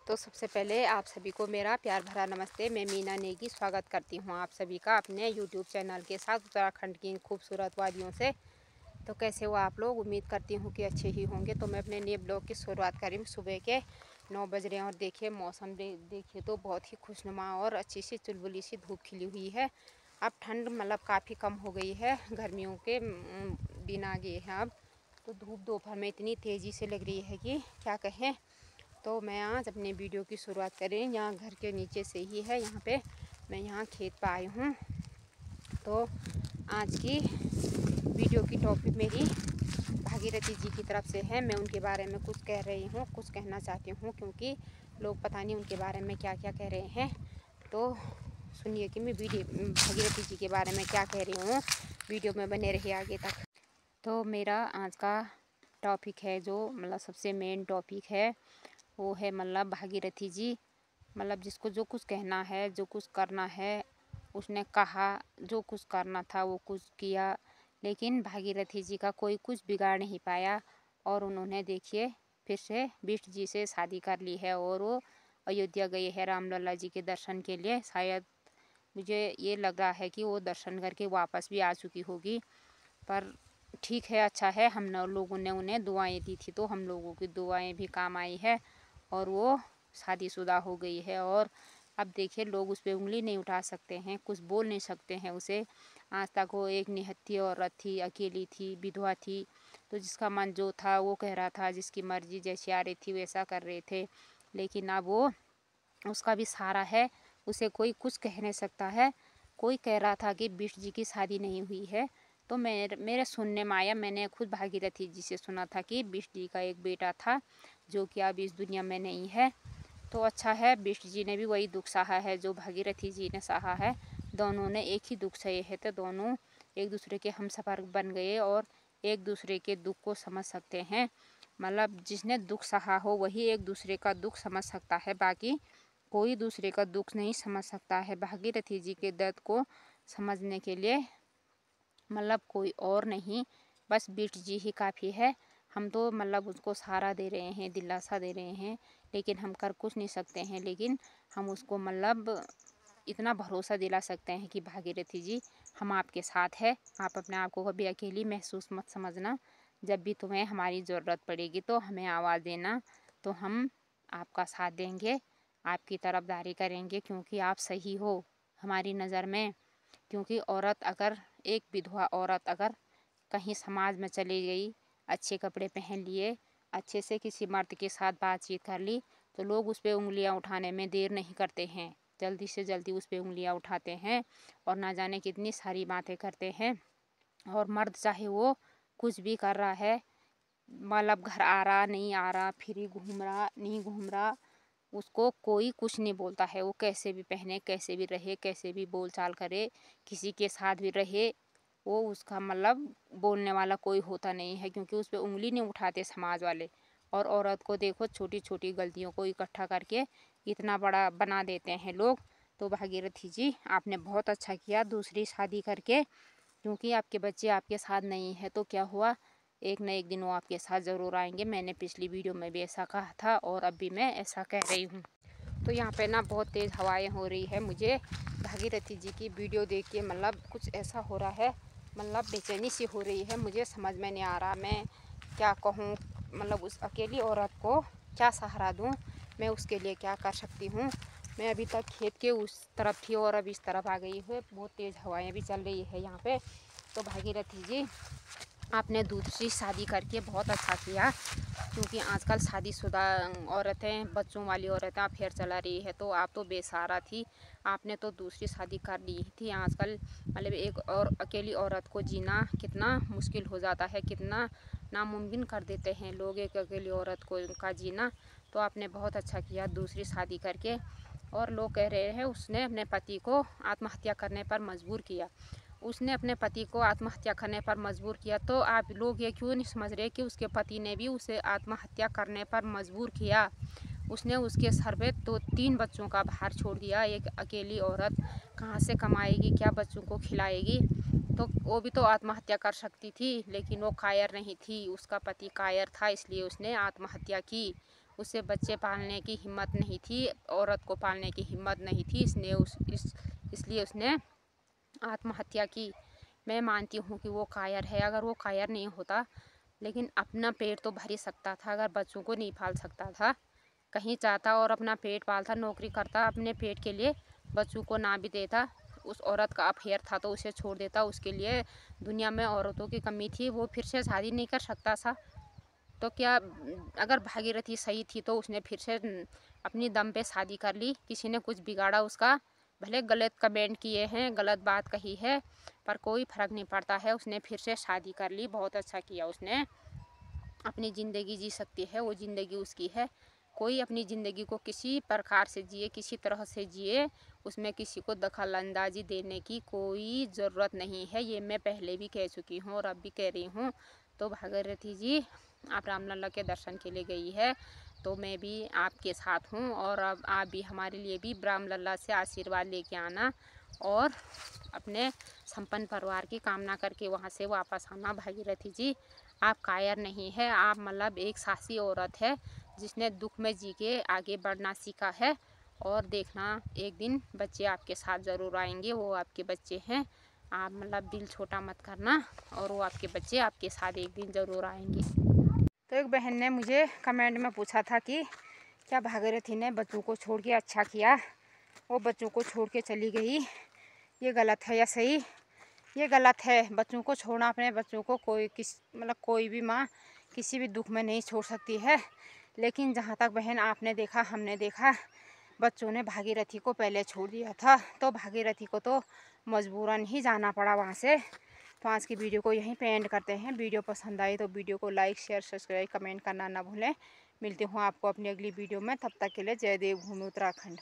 तो सबसे पहले आप सभी को मेरा प्यार भरा नमस्ते। मैं मीना नेगी स्वागत करती हूँ आप सभी का अपने यूट्यूब चैनल के साथ उत्तराखंड की खूबसूरत वादियों से। तो कैसे हो आप लोग? उम्मीद करती हूँ कि अच्छे ही होंगे। तो मैं अपने नए ब्लॉग की शुरुआत करी हूँ। सुबह के 9 बज रहे हैं और देखिए मौसम देखिए तो बहुत ही खुशनुमा और अच्छी सी चुलबुली सी धूप खिली हुई है। अब ठंड मतलब काफ़ी कम हो गई है, गर्मियों के दिन आ गए हैं अब। तो धूप दोपहर में इतनी तेज़ी से लग रही है कि क्या कहें। तो मैं आज अपने वीडियो की शुरुआत करें यहाँ घर के नीचे से ही है। यहाँ पे मैं यहाँ खेत पर आई हूँ। तो आज की वीडियो की टॉपिक मेरी भागीरथी जी की तरफ से है। मैं उनके बारे में कुछ कह रही हूँ, कुछ कहना चाहती हूँ, क्योंकि लोग पता नहीं उनके बारे में क्या क्या कह रहे हैं। तो सुनिए कि मैं भागीरथी जी के बारे में क्या कह रही हूँ। वीडियो में बने रहिए आगे तक। तो मेरा आज का टॉपिक है, जो मतलब सबसे मेन टॉपिक है, वो है मतलब भागीरथी जी। मतलब जिसको जो कुछ कहना है, जो कुछ करना है उसने कहा, जो कुछ करना था वो कुछ किया, लेकिन भागीरथी जी का कोई कुछ बिगाड़ नहीं पाया। और उन्होंने देखिए फिर से बिष्ट जी से शादी कर ली है और वो अयोध्या गई है रामलला जी के दर्शन के लिए। शायद मुझे ये लग रहा है कि वो दर्शन करके वापस भी आ चुकी होगी। पर ठीक है, अच्छा है, हम लोगों ने उन्हें दुआएं दी थी तो हम लोगों की दुआएं भी काम आई है और वो शादीशुदा हो गई है। और अब देखिए लोग उस पर उंगली नहीं उठा सकते हैं, कुछ बोल नहीं सकते हैं उसे। आज तक वो एक निहत्थी औरत थी, अकेली थी, विधवा थी। तो जिसका मन जो था वो कह रहा था, जिसकी मर्जी जैसी आ रही थी वैसा कर रहे थे। लेकिन अब वो उसका भी सहारा है, उसे कोई कुछ कह नहीं सकता है। कोई कह रहा था कि बिष्ट जी की शादी नहीं हुई है, तो मेरे सुनने में आया, मैंने खुद भागीरथी जी से सुना था कि बिष्ट जी का एक बेटा था जो कि अब इस दुनिया में नहीं है। तो अच्छा है, बिष्ट जी ने भी वही दुख सहा है जो भागीरथी जी ने सहा है। दोनों ने एक ही दुख सहे है, तो दोनों एक दूसरे के हमसफ़र बन गए और एक दूसरे के दुख को समझ सकते हैं। मतलब जिसने दुख सहा हो वही एक दूसरे का दुख समझ सकता है, बाकी कोई दूसरे का दुख नहीं समझ सकता है। भागीरथी जी के दर्द को समझने के लिए मतलब कोई और नहीं, बस बिष्ट जी ही काफ़ी है। हम तो मतलब उसको सहारा दे रहे हैं, दिलासा दे रहे हैं, लेकिन हम कर कुछ नहीं सकते हैं। लेकिन हम उसको मतलब इतना भरोसा दिला सकते हैं कि भागीरथी जी हम आपके साथ है। आप अपने आप को कभी अकेली महसूस मत समझना। जब भी तुम्हें हमारी ज़रूरत पड़ेगी तो हमें आवाज़ देना, तो हम आपका साथ देंगे, आपकी तरफदारी करेंगे, क्योंकि आप सही हो हमारी नज़र में। क्योंकि औरत अगर एक विधवा औरत अगर कहीं समाज में चली गई, अच्छे कपड़े पहन लिए, अच्छे से किसी मर्द के साथ बातचीत कर ली, तो लोग उस पर उंगलियां उठाने में देर नहीं करते हैं, जल्दी से जल्दी उस पर उंगलियां उठाते हैं और ना जाने कितनी सारी बातें करते हैं। और मर्द चाहे वो कुछ भी कर रहा है, मतलब घर आ रहा नहीं आ रहा, फ्री घूम रहा नहीं घूम रहा, उसको कोई कुछ नहीं बोलता है। वो कैसे भी पहने, कैसे भी रहे, कैसे भी बोल चाल करे, किसी के साथ भी रहे, वो उसका मतलब बोलने वाला कोई होता नहीं है, क्योंकि उस पर उंगली नहीं उठाते समाज वाले। और औरत को देखो छोटी छोटी गलतियों को इकट्ठा करके इतना बड़ा बना देते हैं लोग। तो भागीरथी जी आपने बहुत अच्छा किया दूसरी शादी करके, क्योंकि आपके बच्चे आपके साथ नहीं है तो क्या हुआ, एक न एक दिन वो आपके साथ ज़रूर आएंगे। मैंने पिछली वीडियो में भी ऐसा कहा था और अब भी मैं ऐसा कह रही हूँ। तो यहाँ पे ना बहुत तेज़ हवाएं हो रही है। मुझे भागीरथी जी की वीडियो देख के मतलब कुछ ऐसा हो रहा है, मतलब बेचैनी सी हो रही है। मुझे समझ में नहीं आ रहा मैं क्या कहूँ, मतलब उस अकेली औरत को क्या सहारा दूँ, मैं उसके लिए क्या कर सकती हूँ। मैं अभी तक खेत के उस तरफ थी और अब इस तरफ आ गई हूँ। बहुत तेज़ हवाएं भी चल रही है यहाँ पे। तो भागीरथी जी आपने दूसरी शादी करके बहुत अच्छा किया, क्योंकि आजकल शादीशुदा औरतें, बच्चों वाली औरतें अफेयर चला रही है। तो आप तो बेसहारा थी, आपने तो दूसरी शादी कर ली थी। आजकल मतलब एक और अकेली औरत को जीना कितना मुश्किल हो जाता है, कितना नामुमकिन कर देते हैं लोग एक अकेली औरत को का जीना। तो आपने बहुत अच्छा किया दूसरी शादी करके। और लोग कह रहे हैं उसने अपने पति को आत्महत्या करने पर मजबूर किया, उसने अपने पति को आत्महत्या करने पर मजबूर किया। तो आप लोग ये क्यों नहीं समझ रहे कि उसके पति ने भी उसे आत्महत्या करने पर मजबूर किया। उसने उसके सर पे तो 3 बच्चों का भार छोड़ दिया। एक अकेली औरत कहाँ से कमाएगी, क्या बच्चों को खिलाएगी। तो वो भी तो आत्महत्या कर सकती थी, लेकिन वो कायर नहीं थी, उसका पति कायर था, इसलिए उसने आत्महत्या की। उससे बच्चे पालने की हिम्मत नहीं थी, औरत को पालने की हिम्मत नहीं थी, इसलिए उसने आत्महत्या की। मैं मानती हूँ कि वो कायर है। अगर वो कायर नहीं होता, लेकिन अपना पेट तो भर ही सकता था, अगर बच्चों को नहीं पाल सकता था, कहीं जाता और अपना पेट पालता, नौकरी करता, अपने पेट के लिए बच्चों को ना भी देता, उस औरत का अफेयर था तो उसे छोड़ देता, उसके लिए दुनिया में औरतों की कमी थी, वो फिर से शादी नहीं कर सकता था। तो क्या अगर भागीरथी सही थी तो उसने फिर से अपनी दम पे शादी कर ली। किसी ने कुछ बिगाड़ा उसका, भले गलत कमेंट किए हैं, गलत बात कही है, पर कोई फ़र्क नहीं पड़ता है, उसने फिर से शादी कर ली। बहुत अच्छा किया उसने, अपनी ज़िंदगी जी सकती है, वो ज़िंदगी उसकी है। कोई अपनी ज़िंदगी को किसी प्रकार से जिए, किसी तरह से जिए, उसमें किसी को दखल अंदाजी देने की कोई ज़रूरत नहीं है। ये मैं पहले भी कह चुकी हूँ और अब भी कह रही हूँ। तो भागीरथी जी, आप रामलला के दर्शन के लिए गई है, तो मैं भी आपके साथ हूँ, और अब आप भी हमारे लिए भी रामलला से आशीर्वाद लेके आना और अपने संपन्न परिवार की कामना करके वहाँ से वापस आना। भागीरथी जी, आप कायर नहीं है, आप मतलब एक साहसी औरत है जिसने दुख में जी के आगे बढ़ना सीखा है। और देखना, एक दिन बच्चे आपके साथ ज़रूर आएंगे, वो आपके बच्चे हैं, आप मतलब दिल छोटा मत करना, और वो आपके बच्चे आपके साथ एक दिन ज़रूर आएंगे। तो एक बहन ने मुझे कमेंट में पूछा था कि क्या भागीरथी ने बच्चों को छोड़ के अच्छा किया, वो बच्चों को छोड़ के चली गई, ये गलत है या सही? ये गलत है। बच्चों को छोड़ना, अपने बच्चों को कोई भी माँ किसी भी दुख में नहीं छोड़ सकती है। लेकिन जहाँ तक बहन आपने देखा, हमने देखा, बच्चों ने भागीरथी को पहले छोड़ दिया था, तो भागीरथी को तो मजबूरन ही जाना पड़ा वहाँ से। तो आज की वीडियो को यहीं पे एंड करते हैं। वीडियो पसंद आई तो वीडियो को लाइक, शेयर, सब्सक्राइब, कमेंट करना ना भूलें। मिलती हूँ आपको अपनी अगली वीडियो में, तब तक के लिए जय देवभूमि उत्तराखंड।